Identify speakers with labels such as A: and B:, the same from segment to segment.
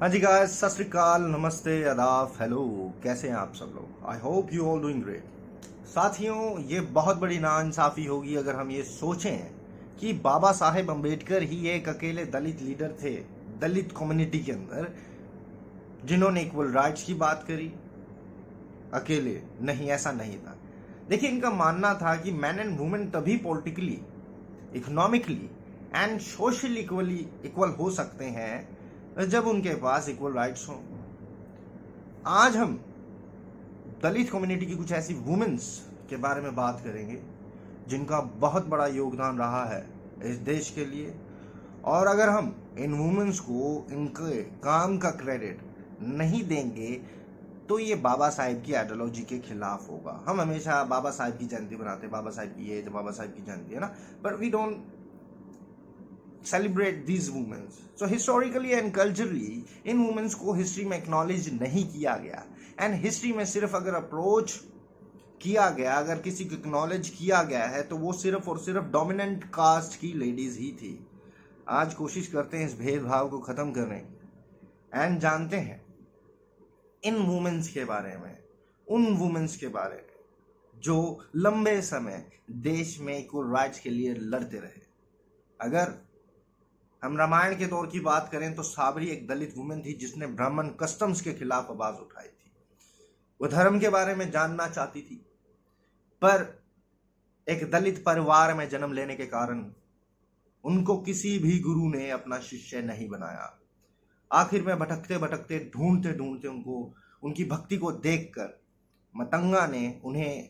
A: हाँ जी गाइस, सत श्री अकाल, नमस्ते, आदाब, हेलो। कैसे हैं आप सब लोग? I hope you all doing great. साथियों, ये बहुत बड़ी नाइंसाफ़ी होगी अगर हम ये सोचें कि बाबा साहेब अम्बेडकर ही एक अकेले दलित लीडर थे दलित कम्युनिटी के अंदर जिन्होंने इक्वल राइट्स की बात करी। अकेले नहीं, ऐसा नहीं था। देखिए, इनका मानना था कि मैन एंड वुमेन तभी politically, economically and social equal हो सकते हैं जब उनके पास इक्वल राइट्स हों। आज हम दलित कम्युनिटी की कुछ ऐसी वुमेन्स के बारे में बात करेंगे जिनका बहुत बड़ा योगदान रहा है इस देश के लिए। और अगर हम इन वुमेन्स को इनके काम का क्रेडिट नहीं देंगे तो ये बाबा साहेब की आइडियोलॉजी के खिलाफ होगा। हम हमेशा बाबा साहेब की जयंती बनाते हैं, बाबा साहेब की ये तो बाबा साहेब की जयंती है ना, but we don't celebrate these womens. So historically and culturally इन वुमेन्स को हिस्ट्री में एक्नॉलेज नहीं किया गया। एंड हिस्ट्री में सिर्फ अगर अप्रोच किया गया, अगर किसी को एक्नॉलेज किया गया है तो वो सिर्फ और सिर्फ डोमिनेंट कास्ट की लेडीज ही थी। आज कोशिश करते हैं इस भेदभाव को खत्म करने की एंड जानते हैं इन वुमेन्स के बारे में, उन वुमेन्स के बारे में जो लंबे समय देश में इक्वल राइट्स के लिए लड़ते रहे। अगर हम रामायण के दौर की बात करें तो साबरी एक दलित वुमेन थी जिसने ब्राह्मण कस्टम्स के खिलाफ आवाज उठाई थी। वो धर्म के बारे में जानना चाहती थी, पर एक दलित परिवार में जन्म लेने के कारण उनको किसी भी गुरु ने अपना शिष्य नहीं बनाया। आखिर में भटकते भटकते, ढूंढते ढूंढते उनकी भक्ति को देखकर मतंगा ने उन्हें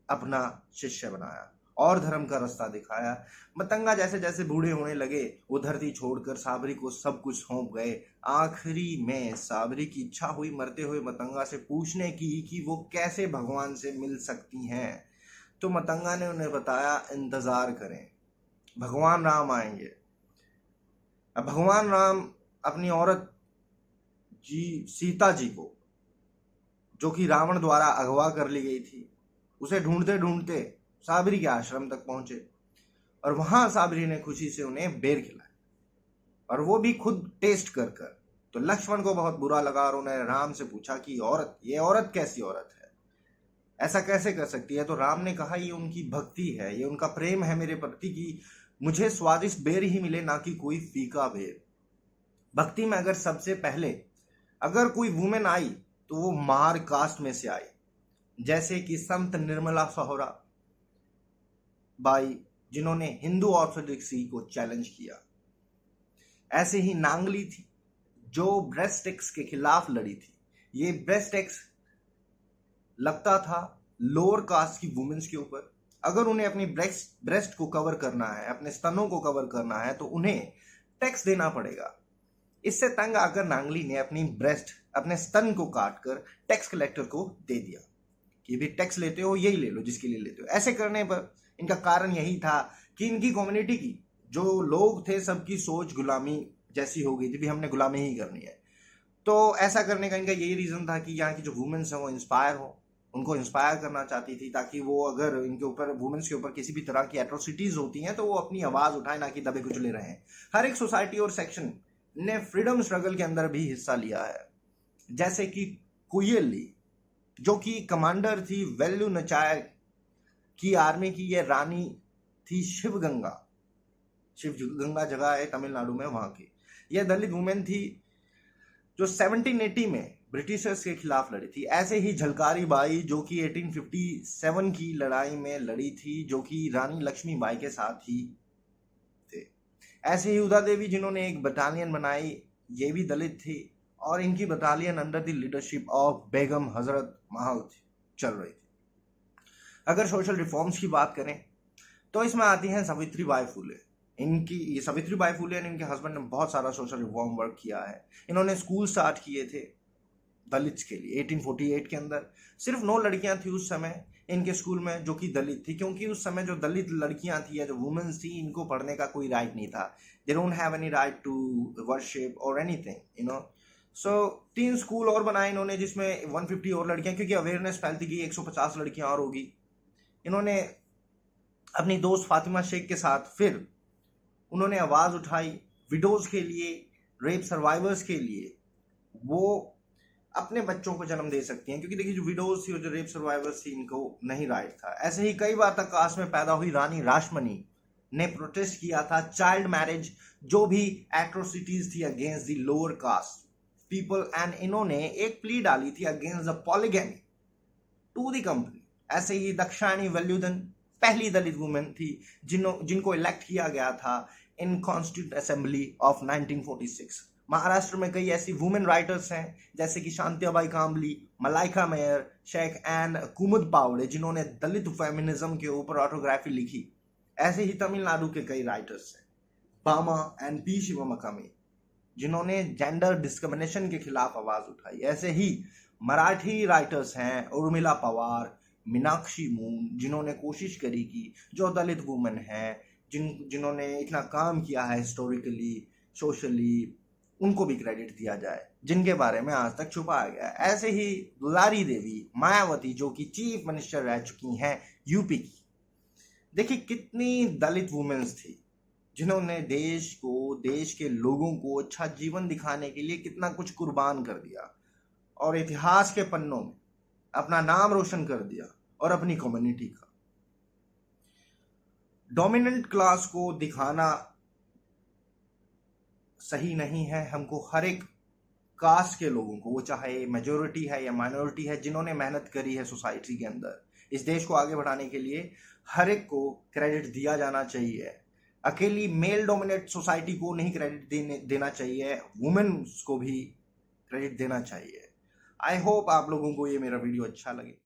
A: अपना शिष्य बनाया और धर्म का रास्ता दिखाया। मतंगा जैसे जैसे बूढ़े होने लगे वो धरती छोड़कर साबरी को सब कुछ सौंप गए। आखिरी में साबरी की इच्छा हुई मरते हुए मतंगा से पूछने की कि वो कैसे भगवान से मिल सकती हैं। तो मतंगा ने उन्हें बताया, इंतजार करें, भगवान राम आएंगे। अब भगवान राम अपनी औरत जी सीता जी को, जो कि रावण द्वारा अगवा कर ली गई थी, उसे ढूंढते ढूंढते साबरी के आश्रम तक पहुंचे और वहां साबरी ने खुशी से उन्हें बेर खिलाया और वो भी खुद टेस्ट कर कर। तो लक्ष्मण को बहुत बुरा लगा और उन्हें राम से पूछा कि ये औरत कैसी औरत है, ऐसा कैसे कर सकती है? तो राम ने कहा, ये उनकी भक्ति है, ये उनका प्रेम है मेरे प्रति कि मुझे स्वादिष्ट बेर ही मिले, ना कि कोई फीका बेर। भक्ति में अगर सबसे पहले अगर कोई वुमेन आई तो वो मार कास्ट में से आई, जैसे कि संत निर्मला सहोरा बाई, जिन्होंने हिंदू ऑर्थोडॉक्सी को चैलेंज किया। ऐसे ही नांगली थी जो ब्रेस्ट एक्स के खिलाफ लड़ी थी। ये ब्रेस्ट एक्स लगता था लोअर कास्ट की वुमेन्स के ऊपर। अगर उन्हें अपनी ब्रेस्ट को कवर करना है, अपने स्तनों को कवर करना है, तो उन्हें टैक्स देना पड़ेगा। इससे तंग आकर नांगली ने अपने स्तन को काटकर टैक्स कलेक्टर को दे दिया कि भी टैक्स लेते हो यही ले लो जिसके लिए लेते हो। ऐसे करने पर इनका कारण यही था कि इनकी कम्युनिटी की जो लोग थे सबकी सोच गुलामी जैसी हो गई थी, भी हमने गुलामी ही करनी है। तो ऐसा करने का इनका यही रीजन था कि यहाँ की जो वुमेन्स हैं वो इंस्पायर हो, उनको इंस्पायर करना चाहती थी ताकि वो अगर इनके ऊपर, वुमेन्स के ऊपर किसी भी तरह की एट्रोसिटीज होती हैं तो वो अपनी आवाज उठाए, ना कि दबे कुचले रहे। हर एक सोसाइटी और सेक्शन ने फ्रीडम स्ट्रगल के अंदर भी हिस्सा लिया है, जैसे कि कुयेली जो कि कमांडर थी वेल्लू नचायर की आर्मी की। ये रानी थी शिवगंगा जगह है तमिलनाडु में, वहां की। यह दलित वुमेन थी जो 1780 में ब्रिटिशर्स के खिलाफ लड़ी थी। ऐसे ही झलकारी बाई जो कि 1857 की लड़ाई में लड़ी थी, जो कि रानी लक्ष्मीबाई के साथ ही थे। ऐसे ही उदा देवी जिन्होंने एक बटालियन बनाई, ये भी दलित थी और इनकी battalion under the leadership of Begum Hazrat Mahal चल रही थी। अगर सोशल रिफॉर्म्स की बात करें तो इसमें आती हैं सावित्री बाई फुले। ये सावित्री बाई फुले ने, इनके हस्बैंड ने बहुत सारा सोशल रिफॉर्म वर्क किया है। इन्होंने स्कूल स्टार्ट किए थे दलित्स के लिए 1848 के अंदर। सिर्फ 9 लड़कियां थी उस समय इनके स्कूल में जो कि दलित थी, क्योंकि उस समय जो दलित लड़कियां थी या जो वुमेन्स थी, इनको पढ़ने का कोई राइट नहीं था। They don't have any right to worship और एनीथिंग, सो 3 स्कूल और बनाए इन्होंने जिसमें 150 और लड़कियां, क्योंकि अवेयरनेस फैलती गई 150 लड़कियां और होगी। इन्होंने अपनी दोस्त फातिमा शेख के साथ फिर उन्होंने आवाज उठाई विडोज के लिए, रेप सर्वाइवर्स के लिए, वो अपने बच्चों को जन्म दे सकती हैं, क्योंकि देखिए जो विडोज थी और जो रेप सर्वाइवर्स थी इनको नहीं राइट था। ऐसे ही कई बार तक कास्ट में पैदा हुई रानी रासमणी ने प्रोटेस्ट किया था चाइल्ड मैरिज, जो भी एट्रोसिटीज थी against the lower caste people, and इन्होंने एक प्ली डाली थी against the polygamy to the company. ऐसे ही दक्षाणी वेल्युधन पहली दलित वुमेन थी जिनको इलेक्ट किया गया था इन कॉन्स्टिट्यूंट असेंबली ऑफ 1946। महाराष्ट्र में कई ऐसी वुमेन राइटर्स हैं जैसे कि शांतिबाई कामली, मलाइका मेयर, शेख एंड कुमुद पावड़े, जिन्होंने दलित फेमिनिज्म के ऊपर ऑटोग्राफी लिखी। ऐसे ही तमिलनाडु के कई राइटर्स हैं, बामा एंड पी शिवमकमी, जिन्होंने जेंडर डिस्क्रिमिनेशन के खिलाफ आवाज उठाई। ऐसे ही मराठी राइटर्स हैं उर्मिला पवार, मीनाक्षी मून, जिन्होंने कोशिश करी कि जो दलित वुमेन हैं जिन्होंने इतना काम किया है हिस्टोरिकली सोशली, उनको भी क्रेडिट दिया जाए, जिनके बारे में आज तक छुपाया गया। ऐसे ही दुलारी देवी, मायावती, जो कि चीफ मिनिस्टर रह चुकी हैं यूपी की। देखिए कितनी दलित वुमेन्स थी जिन्होंने देश को, देश के लोगों को अच्छा जीवन दिखाने के लिए कितना कुछ कुर्बान कर दिया और इतिहास के पन्नों में अपना नाम रोशन कर दिया और अपनी कम्युनिटी का। डोमिनेंट क्लास को दिखाना सही नहीं है। हमको हर एक कास्ट के लोगों को, वो चाहे मेजोरिटी है या माइनॉरिटी है, जिन्होंने मेहनत करी है सोसाइटी के अंदर इस देश को आगे बढ़ाने के लिए, हर एक को क्रेडिट दिया जाना चाहिए। अकेली मेल डोमिनेट सोसाइटी को नहीं क्रेडिट देना चाहिए, वुमेन्स को भी क्रेडिट देना चाहिए। आई होप आप लोगों को ये मेरा वीडियो अच्छा लगे।